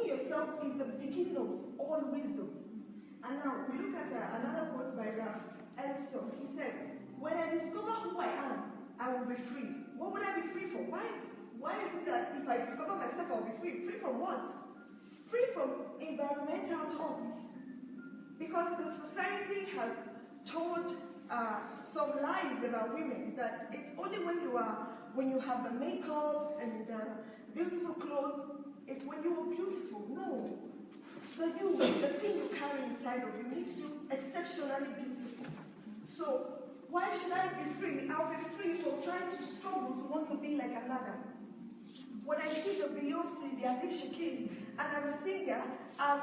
Yourself is the beginning of all wisdom. And now we look at another quote by Ralph Ellison. He said, "When I discover who I am, I will be free." What would I be free for? Why is it that if I discover myself, I'll be free? Free from what? Free from environmental thoughts. Because the society has told some lies about women, that it's only when you have the makeups and beautiful clothes, it's when you are beautiful. No. The thing you carry inside of you makes you exceptionally beautiful. So why should I be free? I'll be free from trying to struggle to want to be like another. When I see the Beyonce, the Alicia Keys, and I'm a singer, I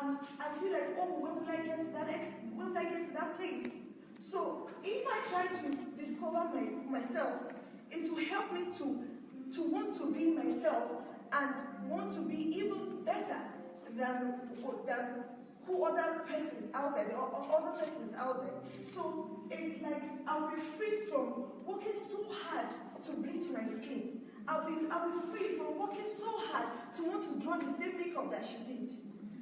feel like, oh, when will I get to that place? So if I try to discover myself, it will help me to want to be myself and want to be even better than who other persons out there, or other persons out there. So it's like I'll be free from working so hard to bleach my skin. I'll be free from working so hard to want to draw the same makeup that she did.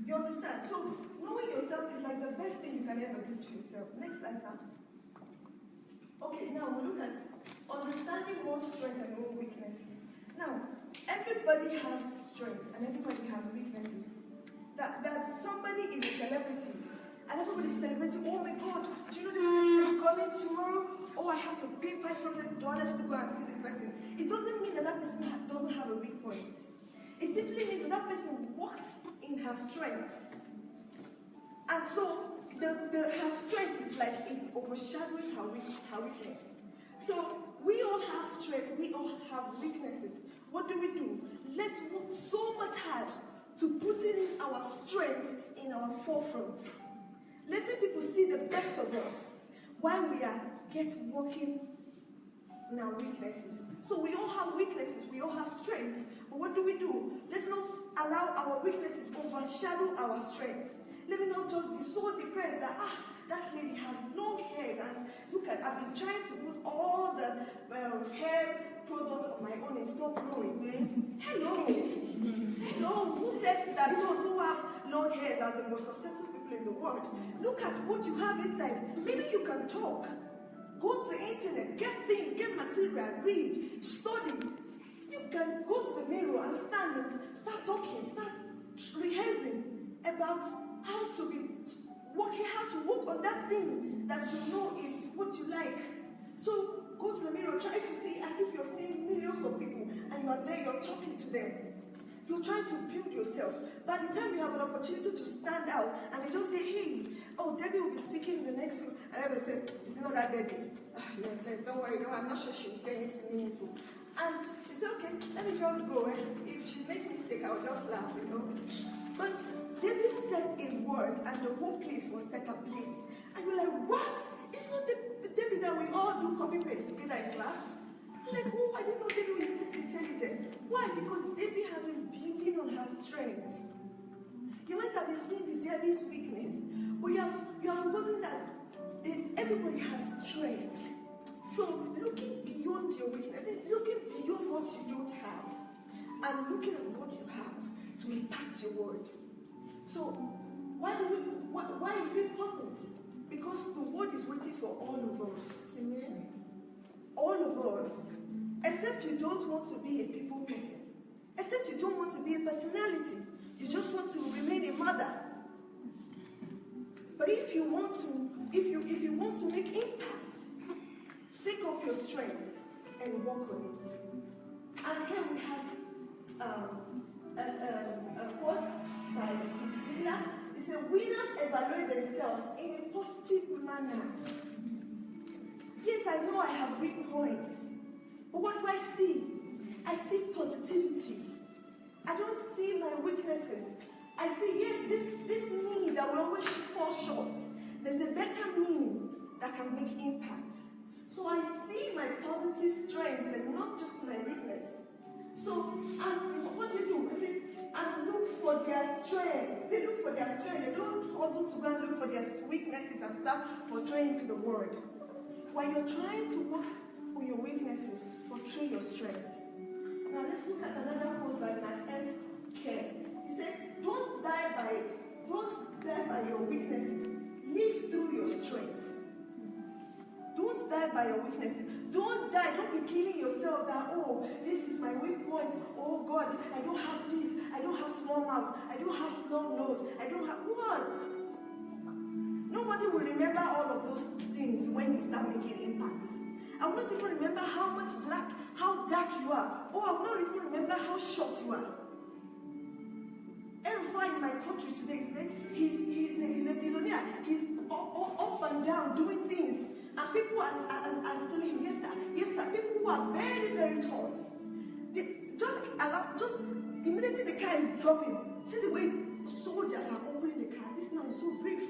You understand? So knowing yourself is like the best thing you can ever do to yourself. Next slide, sir. Okay, now we look at understanding one's strengths and own weaknesses. Now, everybody has strengths and everybody has weaknesses. That somebody is a celebrity and everybody's celebrating, oh my God, do you know this person is coming tomorrow? Oh, I have to pay $500 to go and see this person. It doesn't mean that person doesn't have a weak point. It simply means that person works in her strengths. And so her strength is like it's overshadowing her weakness. So we all have strength, we all have weaknesses. What do? Let's work so much hard to putting in our strengths in our forefront. Letting people see the best of us while we are working in our weaknesses. So we all have weaknesses, we all have strengths. But what do? Let's not allow our weaknesses overshadow our strengths. Let me not just be so depressed that, that lady has long hair. And look at, I've been trying to put all the hair products on my own, it's not growing. Hello. Who said that those who have long hairs are the most successful people in the world? Look at what you have inside. Maybe you can talk. Go to the internet, get things, get material, read, study. You can go to the mirror and stand and start talking, start rehearsing about how to work on that thing that you know is what you like. So go to the mirror, try to see as if you're seeing millions of people and you are there, you're talking to them. You're trying to build yourself. By the time you have an opportunity to stand out and they just say, hey, oh, Debbie will be speaking in the next room. And I will say, it's not that Debbie. Don't worry, no, I'm not sure she will say anything meaningful. And you say, okay, let me just go. If she makes a mistake, I'll just laugh, But Debbie said a word and the whole place was set ablaze. And you're like, what? It's not the Debbie that we all do copy-paste together in class. I'm like, oh, I didn't know Debbie was this intelligent. Why? Because Debbie had been building on her strengths. You might have been seeing Debbie's weakness, but you have forgotten that everybody has strengths. So looking beyond your weakness, looking beyond what you don't have, and looking at what you have to impact your world. So why is it important? Because the world is waiting for all of us. Amen. All of us. Except you don't want to be a people person. Except you don't want to be a personality. You just want to remain a mother. But if you want to make impact, take up your strength and work on it. And here we have a quote by Zilla. It says, winners evaluate themselves in a positive manner. Yes, I know I have weak points. But what do I see? I see positivity. I don't see my weaknesses. I see, yes, this me that will always fall short. There's a better me that can make impact. So I see my positive strengths and not just my weakness. So, and what do? I say, and look for their strengths. They look for their strength. They don't hustle to go and look for their weaknesses and start portraying to the world. While you're trying to work on your weaknesses, portray your strengths. Now let's look at another quote by Matt S. Kerr. He said, don't die by your weaknesses. Live through your strengths. Don't die by your weaknesses. Don't die. Don't be killing yourself that, oh, this is my weak point. Oh God, I don't have this. I don't have small mouth. I don't have long nose. I don't have what? Nobody will remember all of those things when you start making impact. I will not even remember how much black, how dark you are. Or I will not even remember how short you are. Erifai in my country today, he's a billionaire. He's up and down doing things. And people are telling him, yes sir, people who are very, very tall. Just immediately the car is dropping. See the way soldiers are opening the car. This man is so brief.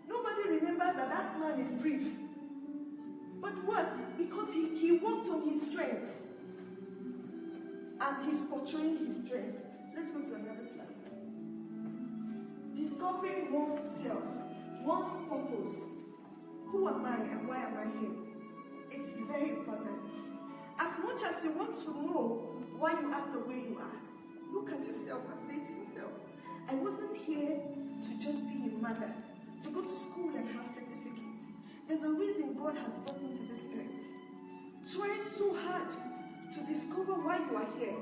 Nobody remembers that man is brief. But what? Because he worked on his strengths. And he's portraying his strength. Let's go to another slide. Discovering oneself, one's purpose. Who am I and why am I here? It's very important. As much as you want to know why you act the way you are, look at yourself and say to yourself, I wasn't here to just be a mother, to go to school and have certificates. There's a reason God has brought me to this earth. Try so hard to discover why you are here.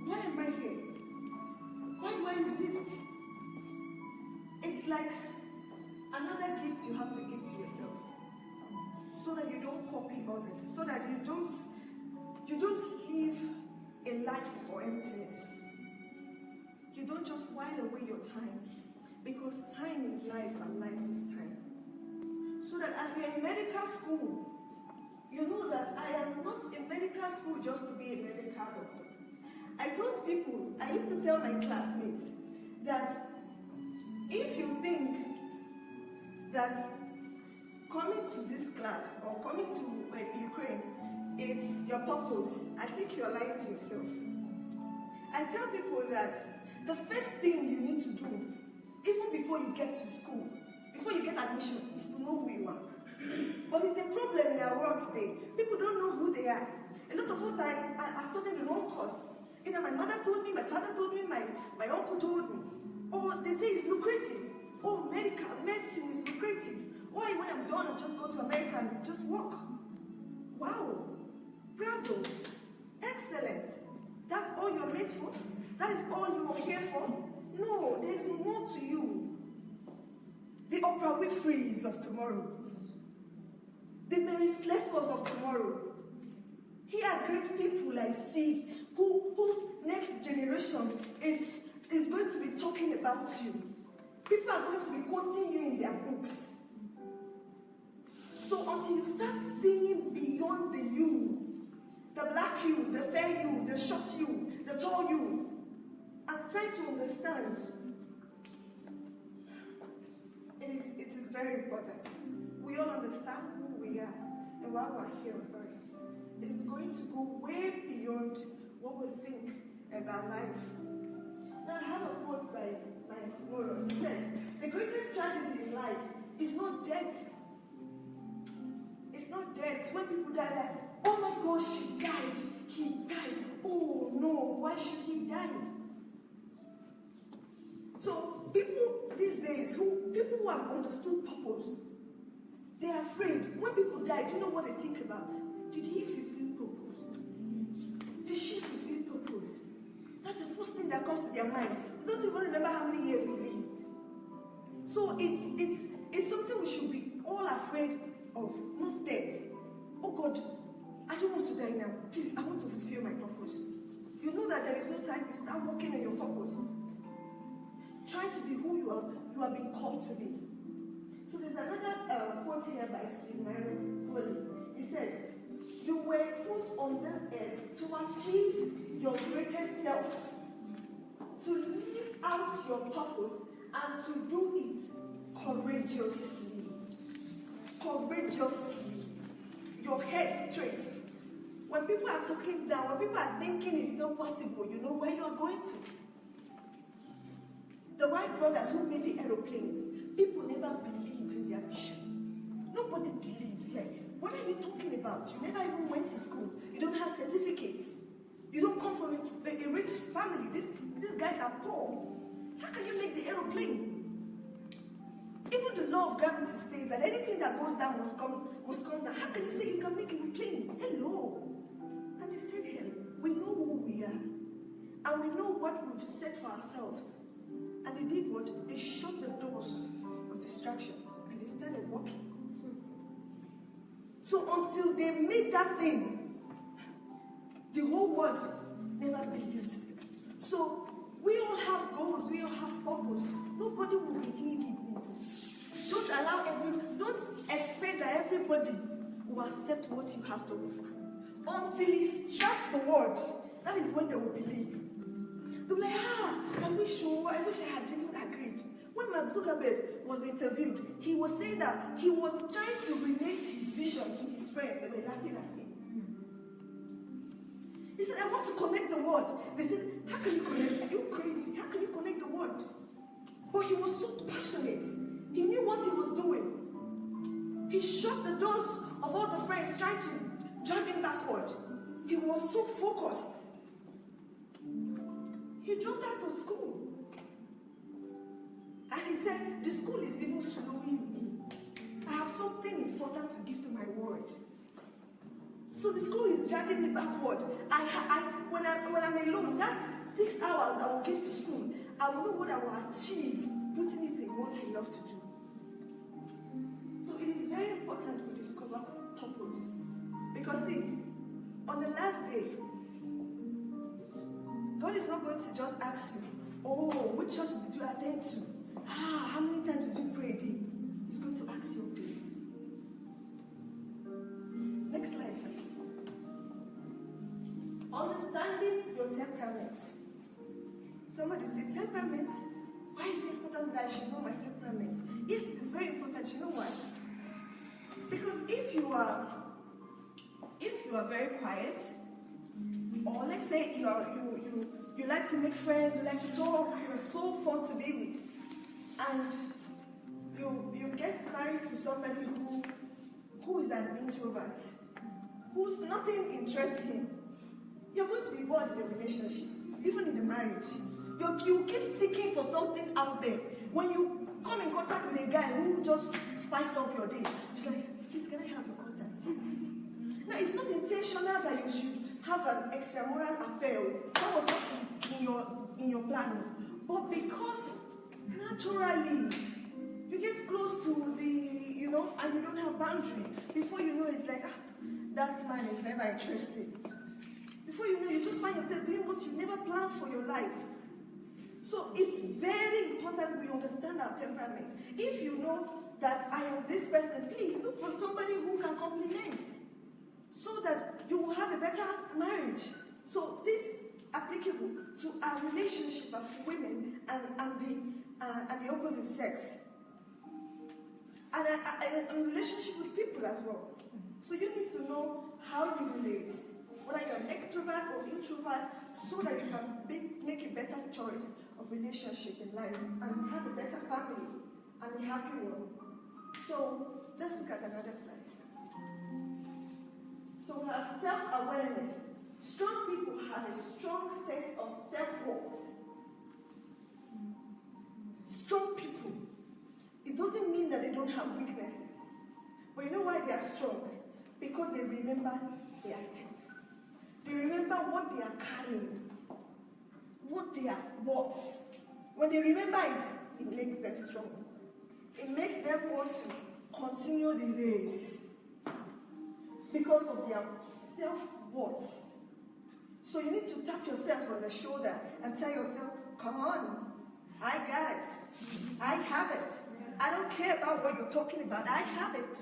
Why am I here? Why do I exist? It's like another gift you have to give to yourself, so that you don't copy others, so that you don't live a life for emptiness. You don't just while away your time, because time is life and life is time. So that as you're in medical school, you know that I am not in medical school just to be a medical doctor. I told people, I used to tell my classmates that if you think that coming to this class or coming to Ukraine is your purpose, I think you're lying to yourself. I tell people that the first thing you need to do, even before you get to school, before you get admission, is to know who you are. But it's a problem in our world today. People don't know who they are. A lot of us are studying the wrong course. Either my mother told me, my father told me, my uncle told me. Or they say it's lucrative. Oh, medicine is lucrative. Why, when I'm done, I'll just go to America and just work. Wow. Bravo. Excellent. That's all you're made for? That is all you're here for? No, there's more to you. The Oprah Winfreys of tomorrow. The Mary Slessors of tomorrow. Here are great people I see whose next generation is going to be talking about you. People are going to be quoting you in their books. So until you start seeing beyond the you, the black you, the fair you, the short you, the tall you, and try to understand, it is very important. We all understand who we are and why we are here on earth. It is going to go way beyond what we think about life. Now I have a quote by Smoro. He said, the greatest tragedy in life is not death. It's not death. When people die, like, oh my gosh, she died. He died. Oh no, why should he die? So people these days, people who have understood purpose, they are afraid. When people die, do you know what they think about? Did he fulfill purpose? Did she fulfill purpose? That's the first thing that comes to their mind. They don't even remember how many years we lived. So it's something we should be all afraid of, not death. Oh God, I don't want to die now. Please, I want to fulfill my purpose. You know that there is no time to start working on your purpose. Try to be who you are being called to be. So there's another quote here by Steve Mary. He said, you were put on this earth to achieve your greatest self, to live out your purpose, and to do it courageously. Courageously. Your head straight. When people are talking down, when people are thinking it's not possible, you know where you are going to. The Wright brothers who made the aeroplanes, people never believed in their vision. Nobody believes. Like, what are you talking about? You never even went to school. You don't have certificates. You don't come from a rich family. These guys are poor. How can you make the aeroplane? Even the law of gravity states that anything that goes down must come down. How can you say you can make a plane? Hello. And they said, hell, we know who we are. And we know what we've set for ourselves. And they did what? They shut the doors of distraction. And they started working. So until they made that thing, the whole world never believed them. So we all have goals, we all have purpose. Nobody will believe it. Don't expect that everybody will accept what you have to offer. Until he strikes the word, that is when they will believe. They'll be like, I wish I had even agreed. When Mark Zuckerberg was interviewed, he was saying that he was trying to relate his vision to his friends. They were laughing at him. He said, I want to connect the world. They said, how can you connect? Are you crazy? How can you connect the world? But he was so passionate. He knew what he was doing. He shut the doors of all the friends trying to drag him backward. He was so focused. He dropped out of school. And he said, the school is even slowing me. I have something important to give to my world. So the school is dragging me backward. When I'm alone, that's 6 hours I will give to school. I will know what I will achieve, putting it in what I love to do. So it is very important we discover purpose. Because see, on the last day, God is not going to just ask you, oh, which church did you attend to? How many times did you pray a day? He's going to ask you this. Next slide, sir. Understanding your temperament. Somebody say, temperament? Why is it important that I should know my temperament? Yes, it is very important. You know why? Because if you are very quiet, or let's say you like to make friends, you like to talk, you're so fun to be with, and you get married to somebody who is an introvert, who's nothing interests him, you're going to be bored in the relationship, even in the marriage. You keep seeking for something out there. When you come in contact with a guy who just spiced up your day, it's like, please, can I have your contact? Now, it's not intentional that you should have an extramoral affair. That was not in your planning. But because naturally, you get close to and you don't have boundary. Before you know it, like, that man is never interested. Before you know, you just find yourself doing what you never planned for your life. So it's very important we understand our temperament. If you know that I am this person, please look for somebody who can complement, so that you will have a better marriage. So this applicable to our relationship as women and the opposite sex, and a relationship with people as well. So you need to know how you relate, whether you're an extrovert or introvert, so that you can make a better choice of relationship in life and have a better family and a happy one. So let's look at another slide. So we have self-awareness. Strong people have a strong sense of self-worth. Strong people. It doesn't mean that they don't have weaknesses. But you know why they are strong? Because they remember their self. They remember what they are carrying, what they are worth. When they remember it, it makes them strong. It makes them want to continue the race because of their self-worth. So you need to tap yourself on the shoulder and tell yourself, come on, I got it. I have it. I don't care about what you're talking about. I have it.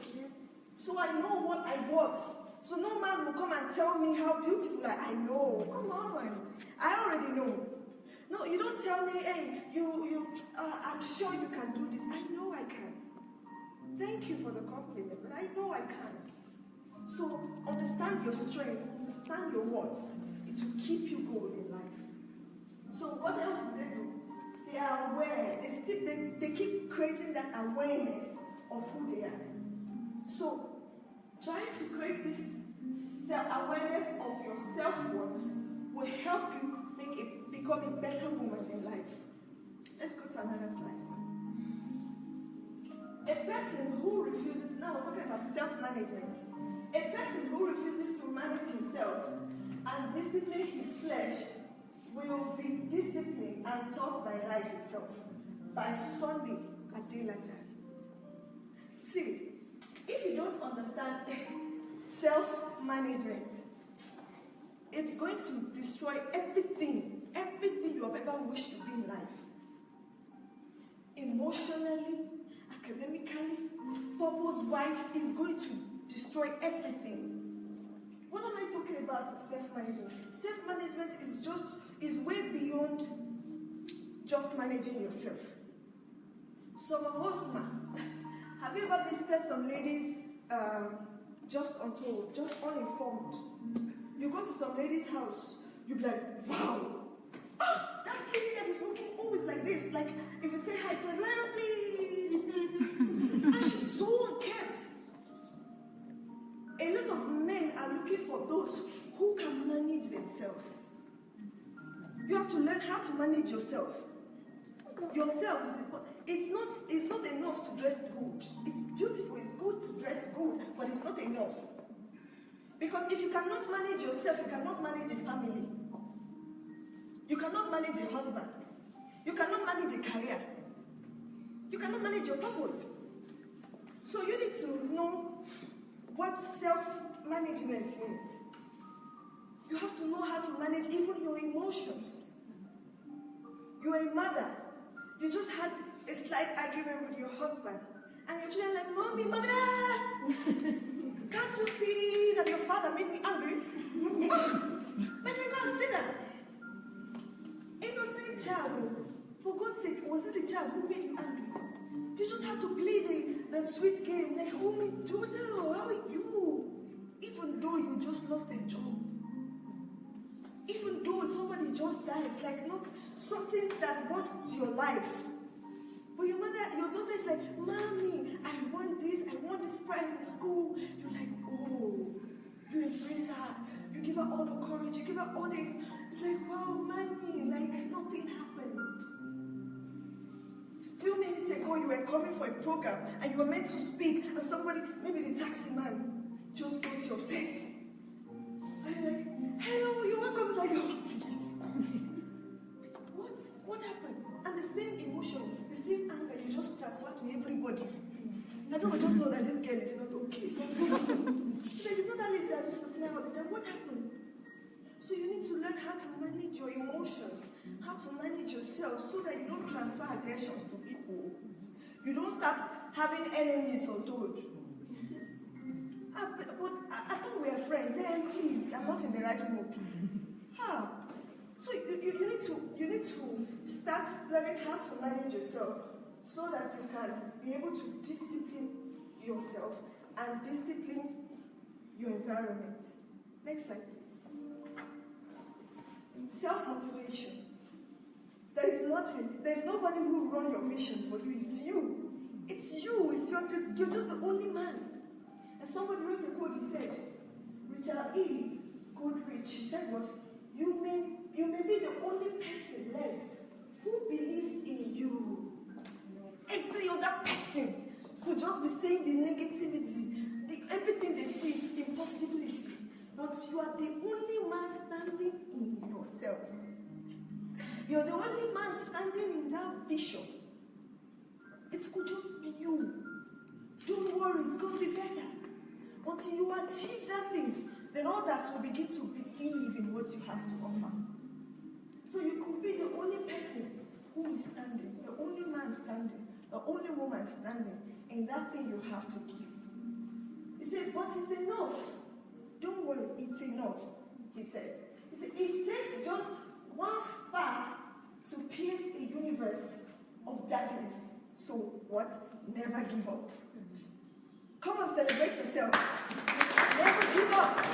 So I know what I want. So no man will come and tell me how beautiful I know. Come on. I already know. No, you don't tell me, hey, I'm sure you can do this. I know I can. Thank you for the compliment, but I know I can. So understand your strengths, understand your worth. It will keep you going in life. So what else do they do? They are aware. They keep creating that awareness of who they are. So trying to create this awareness of your self-worth will help you make a become a better woman in life. Let's go to another slide. A person who refuses, now we're talking about self-management. A person who refuses to manage himself and discipline his flesh will be disciplined and taught by life itself. By Sunday at daylight. See, if you don't understand self-management, it's going to destroy everything you have ever wished to be in life. Emotionally, academically, purpose-wise, it's going to destroy everything. What am I talking about? Self-management. Self-management is way beyond just managing yourself. Some of us, have you ever visited some ladies just untold, just uninformed? You go to some lady's house, you'll be like, wow, that lady that is looking always like this. Like, if you say hi to her, like, please. And she's so unkempt. A lot of men are looking for those who can manage themselves. You have to learn how to manage yourself. Yourself is important. It's not enough to dress good. It's beautiful, it's good to dress good, but it's not enough. Because if you cannot manage yourself, you cannot manage a family. You cannot manage a husband. You cannot manage a career. You cannot manage your purpose. So you need to know what self-management means. You have to know how to manage even your emotions. You are a mother. You just had a slight argument with your husband. And your children are like, Mommy, Mommy, can't you see that your father made me angry? My friend, go and sit down. Innocent child, for God's sake, was it the child who made you angry? You just had to play the sweet game. Like, who made you? No, how are you? Even though you just lost a job. Even though somebody just died, it's like not something that was your life. But your daughter is like, Mommy, I want this prize in school. You're like, oh, you embrace her. You give her all the courage. You give her all the, it's like, wow, Mommy, like nothing happened. A few minutes ago, you were coming for a program and you were meant to speak, and somebody, maybe the taxi man, just got you upset. And you're like, hello, you're welcome. Like, oh, please. What happened? And the same emotion, the same anger, you just transfer to everybody. Everyone just know that this girl is not okay. So it's not that lady that used to say all the time. What happened? So you need to learn how to manage your emotions, how to manage yourself, so that you don't transfer aggressions to people. You don't start having enemies untold. But I thought we were friends. Hey, please, I'm not in the right mood. How? So you need to start learning how to manage yourself, so that you can be able to discipline yourself and discipline your environment. Next slide, please. Self-motivation. There's nobody who will run your vision for you. It's you. You're just the only man. And somebody wrote a quote, he said, Richard E. Goodrich, he said what? You may be the only person left who believes in you. Every other person could just be saying the negativity, everything they see is impossibility. But you are the only man standing in yourself. You're the only man standing in that vision. It could just be you. Don't worry, it's going to be better. Until you achieve that thing, then others will begin to believe in what you have to offer. So you could be the only person who is standing, the only man standing, the only woman standing in that thing you have to give. He said, but it's enough. Don't worry, it's enough, he said. He said, it takes just one spark to pierce a universe of darkness. So what? Never give up. Come on, celebrate yourself. Never give up.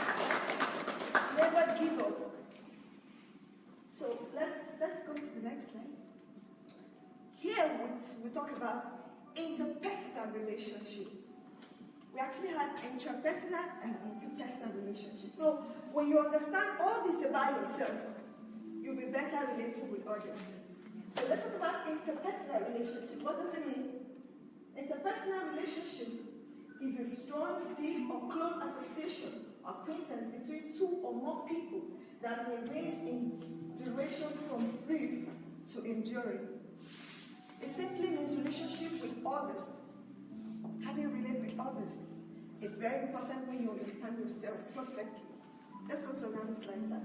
Never give up. So let's go to the next slide. Here we talk about interpersonal relationship. We actually had intrapersonal and interpersonal relationship. So when you understand all this about yourself, you'll be better relating with others. So let's talk about interpersonal relationship. What does it mean? Interpersonal relationship is a strong, deep, or close association or acquaintance between two or more people that may range in duration from brief to enduring. It simply means relationship with others. How do you relate with others? It's very important when you understand yourself perfectly. Let's go to another slide, sir.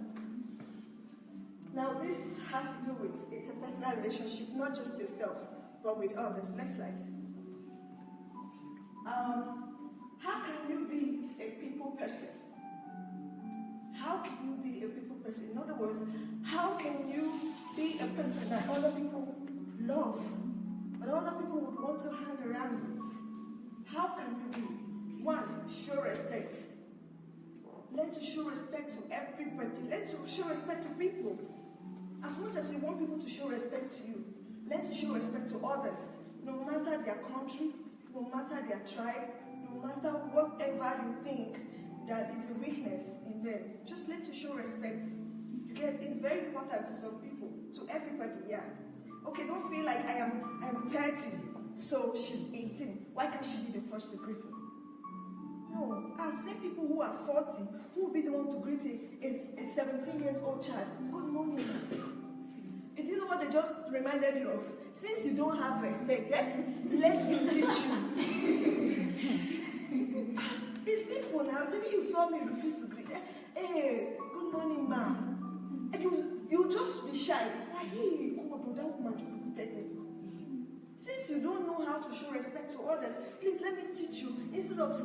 Now, this has to do with interpersonal relationship, not just yourself, but with others. Next slide. How can you be a people person? How can you be a people person? In other words, how can you be a person that other people love, but other people would want to hang around with? How can you be? One, show respect. Learn to show respect to everybody. Learn to show respect to people. As much as you want people to show respect to you, learn to show respect to others, no matter their country, no matter their tribe, no matter whatever you think that is a weakness in them. Just learn to show respect. You get, it's very important to some people, to everybody, yeah. Okay, don't feel like I'm 30, so she's 18. Why can't she be the first to greet me? No, I've seen people who are 40 who will be the one to greet a 17 years old child. Good morning. And you know what they just reminded you of? Since you don't have respect, let me teach you. It's simple now. So if you saw me, you refuse to greet. Hey, good morning, ma'am. And you just be shy. Hey, God, that woman just greeted me. Since you don't know how to show respect to others, please let me teach you. Instead of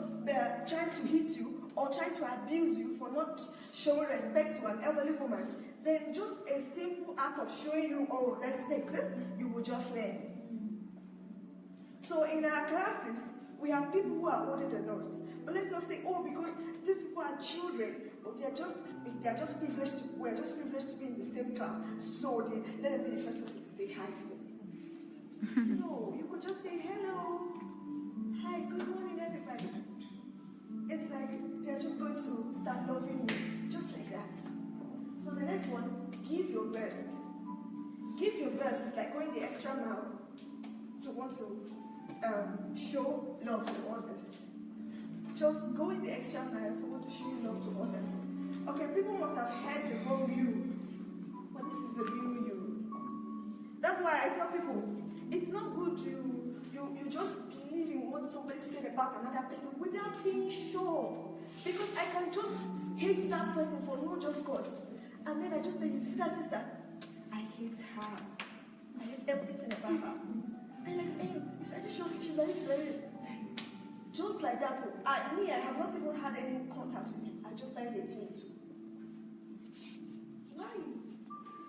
trying to hit you or trying to abuse you for not showing respect to an elderly woman, then just a simple act of showing you all respect, you will just learn. So in our classes, we have people who are older than us. But let's not say, oh, because these people are children, or they're just privileged. We're just privileged to be in the same class. So let them be the first person to say hi to me. No, you could just say hello. Hi, good morning, everybody. It's like they're just going to start loving you, just like that. So the next one, give your best. Give your best is like going the extra mile to want to show love to others. Just going the extra mile to want to show love to others. Okay, people must have heard the wrong you, but this is the real you. That's why I tell people, it's not good you just believe in what somebody said about another person without being sure. Because I can just hate that person for no just cause. And then I just tell you, see that sister? I hate her. I hate everything about her. I'm like, hey, she's very just like that. I have not even had any contact with you. I just like hating you too. Why?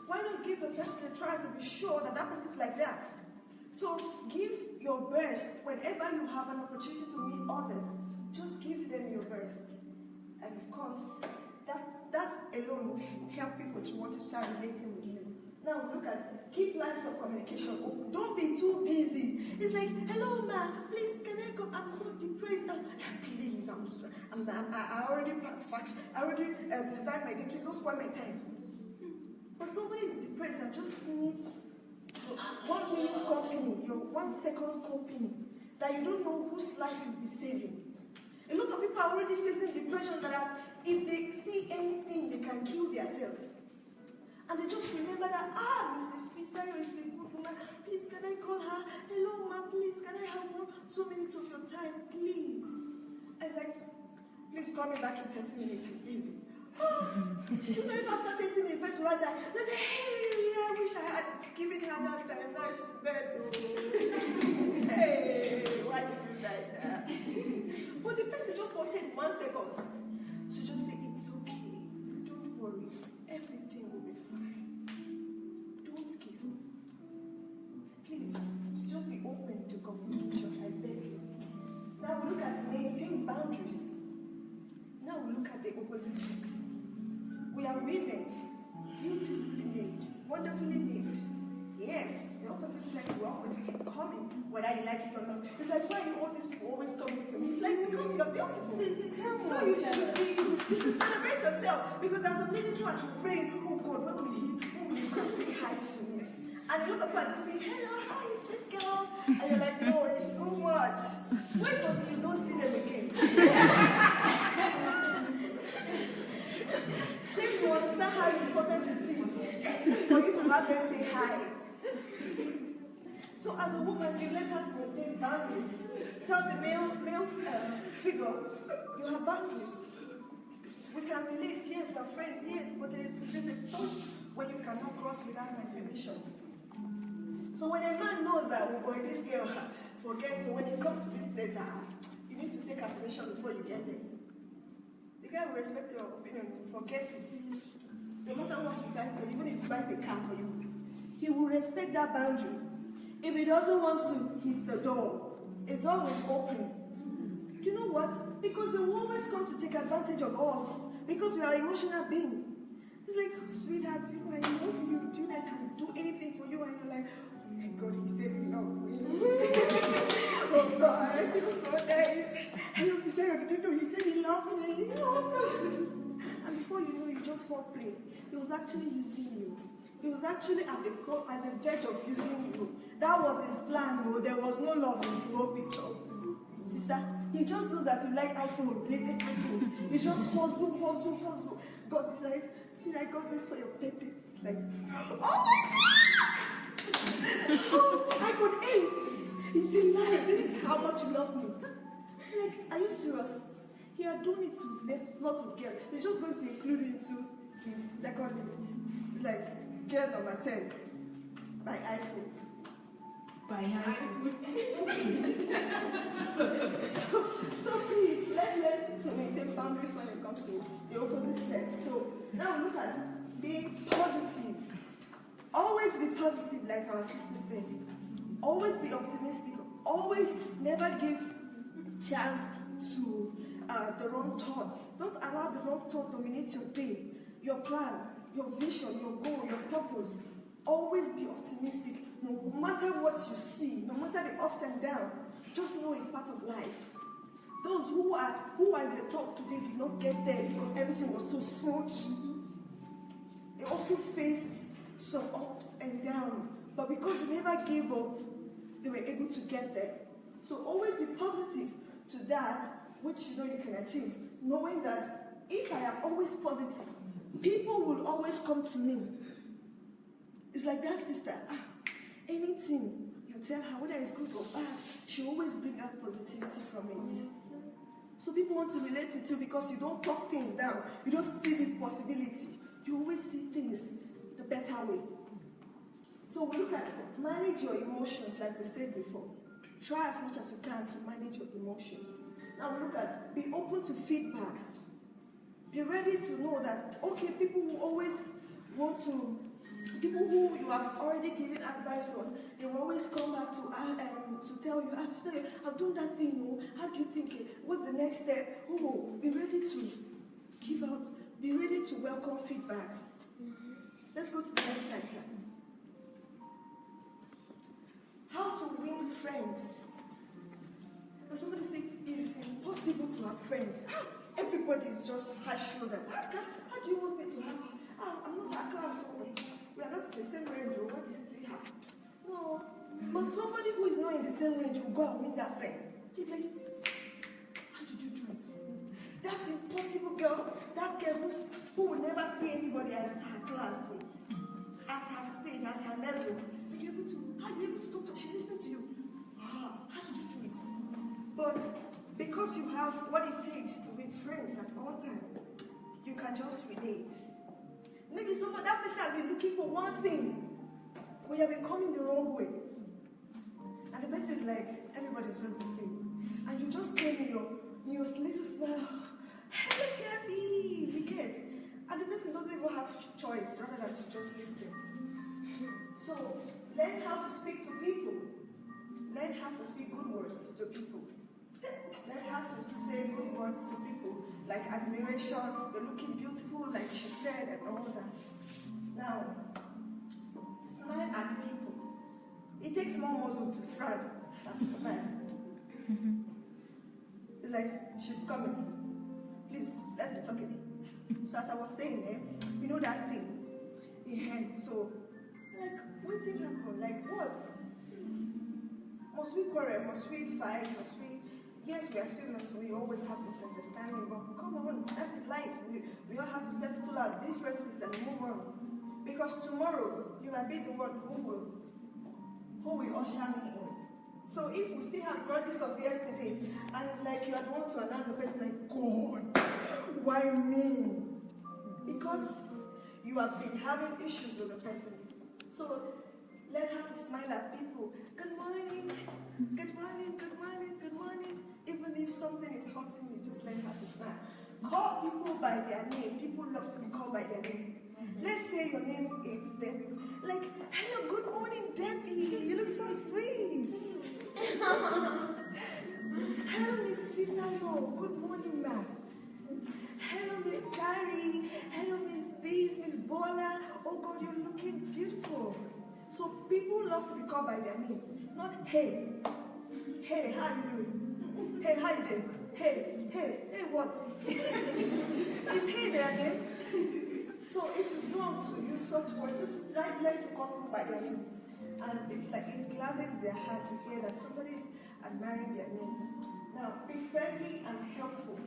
Why not give the person a try to be sure that that person is like that? So give your best whenever you have an opportunity to meet others. Just give them your best. And of course, that alone will help people to want to start relating with you. Now look at, keep lines of communication open. Don't be too busy. It's like, hello ma, please can I come? I'm so depressed. Please, I already designed my day. Please don't spoil my time. But somebody is depressed and just needs 1 minute company, your 1 second company, that you don't know whose life you'll be saving. A lot of people are already facing depression that if they see anything, they can kill themselves. And they just remember that, Mrs. Fisayo is a good woman. Please, can I call her? Hello, ma, please, can I have 2 minutes of your time, please? I was like, please call me back in 30 minutes, I'm busy. You know, if after 30 minutes, person right there, they say, hey, I wish I had given her that time. Now she's dead. Hey, why did you like that? But the person just wanted 1 second. So just say, it's okay. Don't worry. Everything will be fine. Don't give up. Please, just be open to communication. I beg you. Now we look at maintain boundaries. Now we look at the opposite sex. We are women, beautifully made, wonderfully made. Yes, the opposite sex will always keep coming, whether whether you like it or not. It's like, why all these people always coming to me? It's like, because you're beautiful. So you should celebrate yourself. Because there's some ladies who are praying, oh God, when will he come say hi to me? And a lot of people are just saying, hello, hi, sweet girl. And you're like, no, it's too much. Wait until you don't see them again. Then you understand how important it is for you to have them say hi. So as a woman, you learn how to maintain boundaries. Tell the male figure, you have boundaries. We can relate, yes, we're friends, yes, but there's a touch where you cannot cross without my permission. So when a man knows that, oh boy, this girl, forget, so when it comes to this place, you need to take her permission before you get there. The guy will respect your opinion, forget it. No matter what he buys for you, even if he buys a car for you, he will respect that boundary. If he doesn't want to hit the door, it's always open. You know what? Because they will always come to take advantage of us. Because we are emotional beings. It's like, oh, sweetheart, you know, I love you. Do you know I can do anything for you? And you're like, oh my God, he said he loved me. Oh God, I feel so nice. I love you, Sarah. Did you know he said he loved me? Oh God. And before you know, you just fall prey. He was actually using you. He was actually at the verge of using you. That was his plan, though. There was no love in the whole picture. Sister, he just knows that you like iPhone, latest iPhone. He just hustle. God is like, see, I got this for your birthday. It's like, oh my God! Oh, iPhone 8! It's in life. This is how much you love me. Like, are you serious? He had done it to lot of girls. He's just going to include you into his second list. It's like, girl number 10, by iPhone. By iPhone. so please, let's learn to maintain boundaries when it comes to the opposite sex. So now look at being positive. Always be positive, like our sister said. Always be optimistic. Always never give chance to the wrong thoughts. Don't allow the wrong thought dominate your day, your plan, your vision, your goal, your purpose. Always be optimistic. No matter what you see, no matter the ups and downs, just know it's part of life. Those who are in the top today did not get there because everything was so smooth. They also faced some ups and downs, but because they never gave up, they were able to get there. So always be positive to that which you know you can achieve, knowing that if I am always positive, people will always come to me. It's like that sister. Anything you tell her, whether it's good or bad, she always brings out positivity from it. So people want to relate with you because you don't talk things down. You don't see the possibility. You always see things the better way. So we look at manage your emotions, like we said before. Try as much as you can to manage your emotions. Now we look at be open to feedbacks. Be ready to know that, okay, people will always want to, people who you have already given advice on, they will always come back to tell you, I've done that thing, oh, how do you think, what's the next step? Oh, be ready to give out, be ready to welcome feedbacks. Let's go to the next slide, sir. How to win friends. As somebody say, it's impossible to have friends. Everybody is just high-shouldered. How do you want me to have? I'm not that class. We are not in the same range. What do you have? No. But somebody who is not in the same range will go and win that friend. You'll be like, how did you do it? That's impossible, girl. That girl who will never see anybody as her classmate, as her stage, as her level. How are you able to talk to her? She listens to you. Wow, how did you do it? But because you have what it takes to win friends at all times, you can just relate. Maybe that person has been looking for one thing, but you have been coming the wrong way. And the person is like, everybody's just the same. And you just tell me your little smile, hello, Gabby, you get. And the person doesn't even have choice rather than to just listen. So, learn how to speak to people. Learn how to speak good words to people. Learn how to say good words to people, like admiration, you're looking beautiful, like she said, and all that. Now, smile at people. It takes more muscle to frown than to smile. It's like, she's coming. Please, let's be talking. So as I was saying, you know that thing in hand. So, like, what thing happened? Like, what? Must we quarrel? Must we fight? Must we? Yes, we are humans. We always have misunderstanding. But come on, that is life. We all have to settle our differences and move on. Because tomorrow you might be the one who will usher me in. So if we still have grudges of yesterday, and it's like you are the one to announce the person, like, God, why me? Because you have been having issues with the person. So learn how to smile at people. Good morning, good morning, good morning, good morning. Even if something is hurting you, just learn how to smile. Call people by their name. People love to be called by their name. Let's say your name is Debbie. Like, hello, good morning, Debbie. You look so sweet. Hello, Miss Fisano. Good morning, ma'am. Hello, Miss Jari. Hello, Miss this, Miss Bola. Oh God, you're looking beautiful. So people love to be called by their name. Not hey. Hey, how you doing? Hey, how you doing? Hey, what? Is hey their name? So it is wrong to use such words. Just learn to call people by their name. And it's like it gladdens their heart to hear that somebody is admiring their name. Now, be friendly and helpful.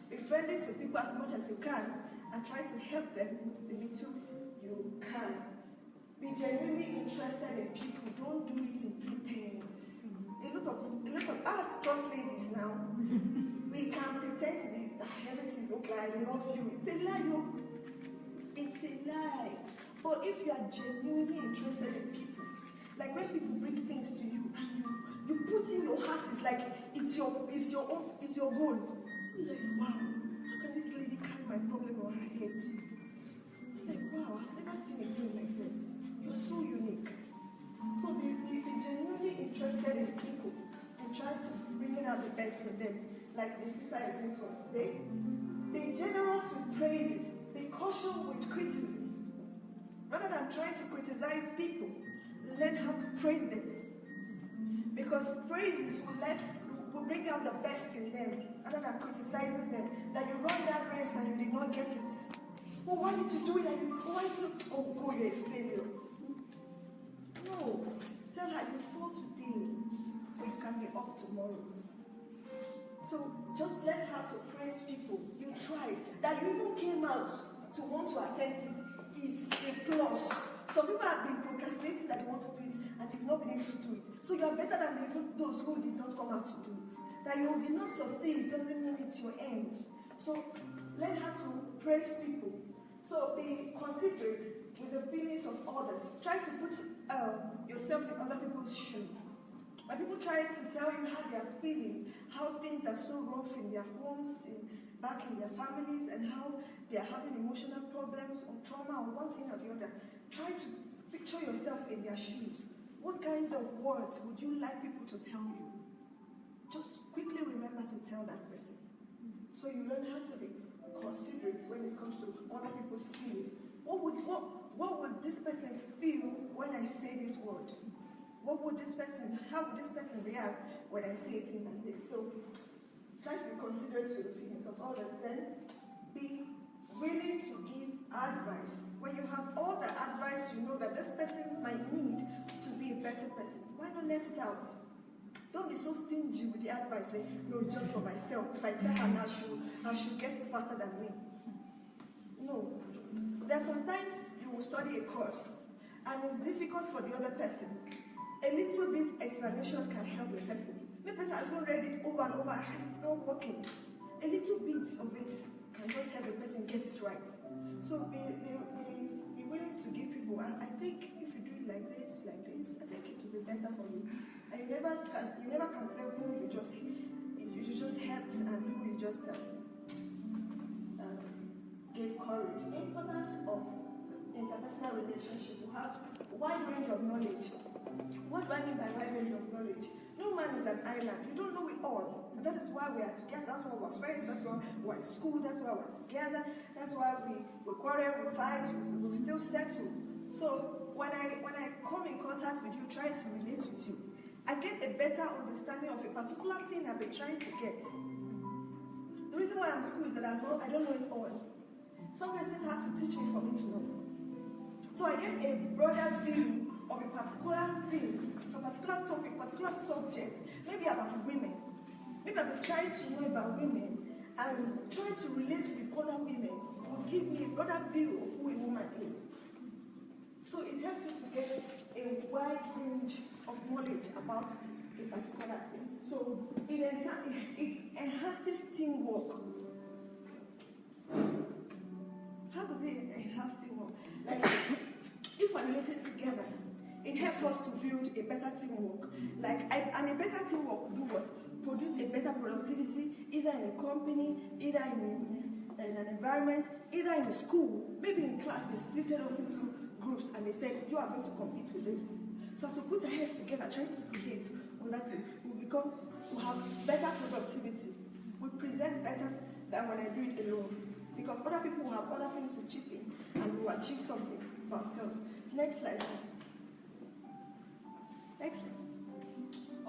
Be friendly to people as much as you can and try to help them the little you can. Be genuinely interested in people. Don't do it in pretense. I have trust ladies now. We can pretend to be everything's okay, I love you. It's a lie, no. It's a lie. But if you are genuinely interested in people, like when people bring things to you and you put in your heart, it's like it's your goal. You're like, wow, how can this lady carry my problem on her head? It's like, wow, I've never seen a girl like this. You're so unique. So be genuinely interested in people and try to bring out the best in them, like Miss Lisa is doing to us today. Be generous with praises. Be cautious with criticism. Rather than trying to criticize people, learn how to praise them. Because praises will bring out the best in them, rather than criticizing them. That you run that race and you did not get it. Oh, why did you do it like this? Why did you? Oh, go, you're a failure. No. Tell her you fall today, but you can be up tomorrow. So just learn how to praise people. You tried. That you even came out to want to attempt it is a plus. Some people have been procrastinating that they want to do it and they've not been able to do it. So you are better than even those who did not come out to do it. That you did not succeed doesn't mean it's your end. So learn how to praise people. So be considerate with the feelings of others. Try to put yourself in other people's shoes. When people try to tell you how they are feeling, how things are so rough in their homes, back in their families, and how they are having emotional problems or trauma or one thing or the other, try to picture yourself in their shoes. What kind of words would you like people to tell you? Just quickly remember to tell that person. So you learn how to be considerate when it comes to other people's feelings. What would this person feel when I say this word? How would this person react when I say a thing like this? So try to be considerate with the feelings of others. Then be willing to give advice. When you have all the advice you know that this person might need to be a better person, why not let it out? Don't be so stingy with the advice, like, no, it's just for myself. If I tell her now, I should get it faster than me. No. There are sometimes you will study a course, and it's difficult for the other person. A little bit explanation can help the person. Maybe I've not read it over and over, it's not working. A little bit of it can just help the person get it right. So be willing to give people, and I think if you do it like this, I think it will be better for you. And you never can tell who you just helped and who you just gave courage. The importance of interpersonal relationship to have a wide range of knowledge. What do I mean by wide range of knowledge? No man is an island. You don't know it all. And that is why we are together. That's why we're friends. That's why we're in school. That's why we're together. That's why we quarrel, we fight, we still settle. So when I come in contact with you, trying to relate with you, I get a better understanding of a particular thing I've been trying to get. The reason why I'm in school is that I don't know it all. Some persons had to teach me for me to know. So I get a broader view of a particular thing, of a particular topic, particular subject, maybe about women. Maybe I've been trying to know about women and trying to relate with other women will give me a broader view of who a woman is. So it helps you to get a wide range of knowledge about a particular thing. So it enhances teamwork. How does it enhance teamwork? Like, if we're related together, it helps us to build a better teamwork. And a better teamwork will do what? Produce a better productivity, either in a company, either in an environment, either in a school. Maybe in class, they splitted us into groups and they said, you are going to compete with this. So as we put our heads together, trying to create on that thing, we'll have better productivity. We present better than when I do it alone. Because other people will have other things to chip in and we will achieve something for ourselves. Next slide. Next slide.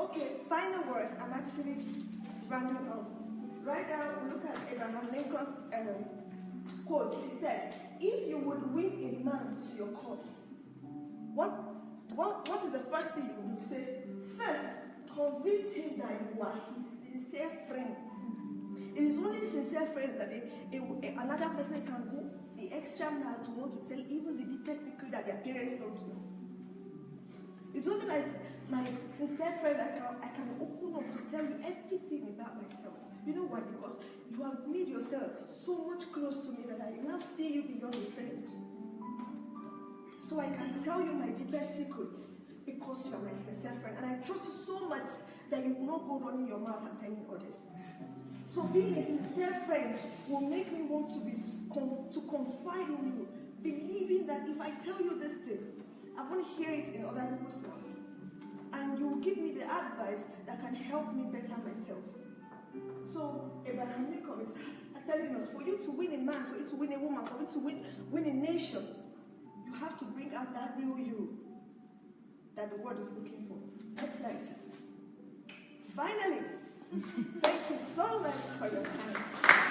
Okay, final words. I'm actually rounding up. Right now, we look at Abraham Lincoln's quote. He said, if you would win a man to your cause, what is the first thing you would do? Say, first, convince him that you are his sincere friends. It is only sincere friends that another person can go the extra mile to want to tell even the deepest secret that their parents don't know. It's only my sincere friend that I can open up to tell you everything about myself. You know why? Because you have made yourself so much close to me that I now see you beyond a friend. So I can tell you my deepest secrets because you are my sincere friend. And I trust you so much that you will not go running your mouth and telling others. So being a sincere friend will make me want to confide in you, believing that if I tell you this thing, I won't hear it in other people's mouths. And you will give me the advice that can help me better myself. So Abraham Lincoln is telling us, for you to win a man, for you to win a woman, for you to win a nation, you have to bring out that real you that the world is looking for. Next slide. Finally, thank you so much for your time.